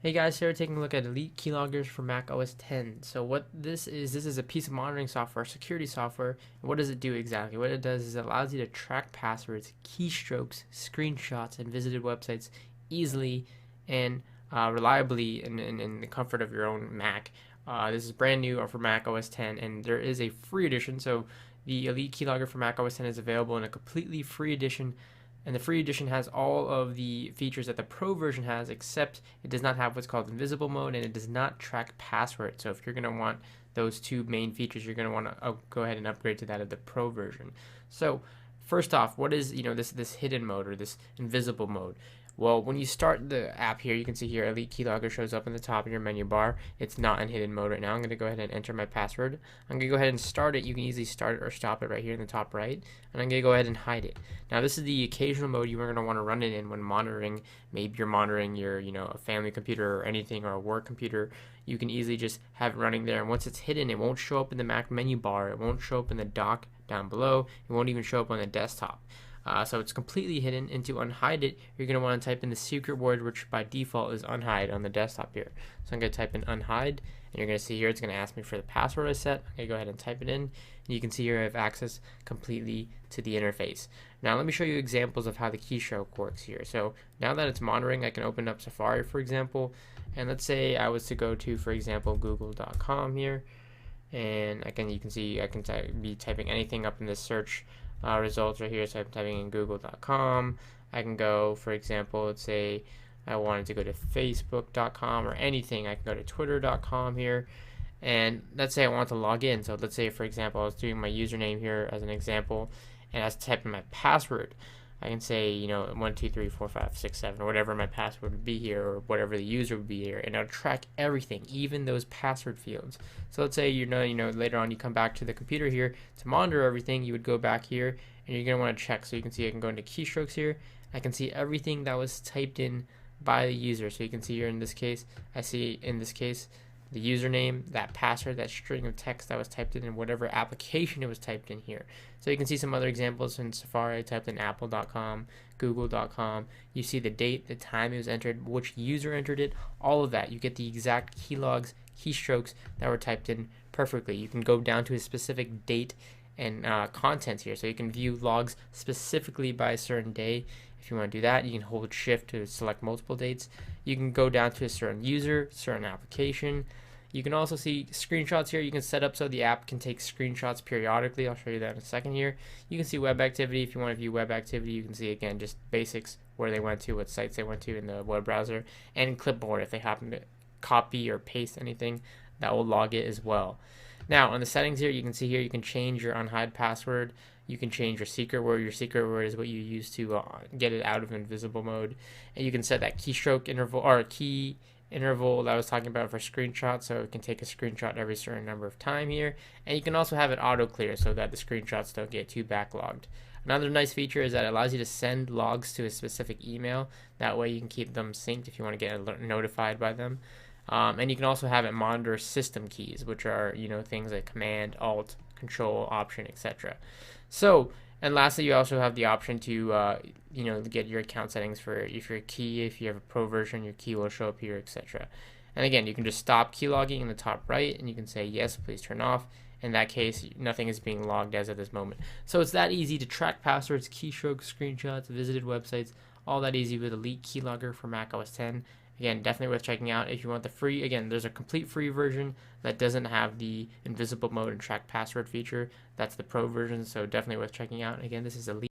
Hey guys, here we're taking a look at Elite Keyloggers for Mac OS X. So what this is a piece of monitoring software, security software. And what does it do exactly? What it does is it allows you to track passwords, keystrokes, screenshots, and visited websites easily and reliably in the comfort of your own Mac. This is brand new for Mac OS X, and there is a free edition. So the Elite Keylogger for Mac OS X is available in a completely free edition, and the free edition has all of the features that the pro version has, except it does not have what's called invisible mode, and it does not track passwords. So if you're going to want those two main features, you're going to want to go ahead and upgrade to that of the pro version. So first off, what is this hidden mode or this invisible mode? Well, when you start the app here, you can see here Elite Keylogger shows up in the top of your menu bar. It's not in hidden mode right now. I'm going to go ahead and enter my password. I'm going to go ahead and start it. You can easily start it or stop it right here in the top right. And I'm going to go ahead and hide it. Now, this is the occasional mode you are going to want to run it in when monitoring. Maybe you're monitoring your, a family computer or anything, or a work computer. You can easily just have it running there. And once it's hidden, it won't show up in the Mac menu bar. It won't show up in the dock down below. It won't even show up on the desktop. So it's completely hidden, and to unhide it, you're going to want to type in the secret word, which by default is unhide on the desktop here. So I'm going to type in unhide, and you're going to see here it's going to ask me for the password I set. I'm going to go ahead and type it in, and you can see here I have access completely to the interface. Now let me show you examples of how the keystroke works here. So now that it's monitoring, I can open up Safari, for example, and let's say I was to go to, for example, google.com here, and you can see I can be typing anything up in this search results right here. So I'm typing in google.com. I can go, for example, let's say I wanted to go to facebook.com or anything. I can go to twitter.com here, and let's say I want to log in. So let's say, for example, I was doing my username here as an example, and I was typing my password. I can say, 1, 2, 3, 4, 5, 6, 7, or whatever my password would be here, or whatever the user would be here, and it'll track everything, even those password fields. So let's say later on you come back to the computer here to monitor everything. You would go back here, and you're gonna want to check. So you can see I can go into keystrokes here. I can see everything that was typed in by the user. So you can see here in this case, I see in this case the username, that password, that string of text that was typed in whatever application it was typed in here. So you can see some other examples in Safari. I typed in apple.com, google.com. You see the date, the time it was entered, which user entered it, all of that. You get the exact keylogs, keystrokes that were typed in perfectly. You can go down to a specific date and contents here. So you can view logs specifically by a certain day. If you want to do that, you can hold shift to select multiple dates. You can go down to a certain user, certain application. You can also see screenshots here. You can set up so the app can take screenshots periodically. I'll show you that in a second here. You can see web activity. If you want to view web activity, you can see, again, just basics, where they went to, what sites they went to in the web browser, and clipboard if they happen to copy or paste anything, that will log it as well. Now on the settings here, you can see here you can change your unhide password. You can change your secret word. Your secret word is what you use to get it out of invisible mode, and you can set that keystroke interval or key interval that I was talking about for screenshots, so it can take a screenshot every certain number of time here, and you can also have it auto clear so that the screenshots don't get too backlogged. Another nice feature is that it allows you to send logs to a specific email. That way you can keep them synced if you want to get notified by them. And you can also have it monitor system keys, which are things like Command, Alt, Control, Option, etc. So, and lastly, you also have the option to get your account settings for if you're a key. If you have a pro version, your key will show up here, etc. And again, you can just stop keylogging in the top right, and you can say yes, please turn off. In that case, nothing is being logged as of this moment. So it's that easy to track passwords, keystrokes, screenshots, visited websites, all that easy with Elite Keylogger for Mac OS X. Again, definitely worth checking out if you want the free. Again, there's a complete free version that doesn't have the invisible mode and track password feature. That's the pro version, so definitely worth checking out. Again, this is Elite.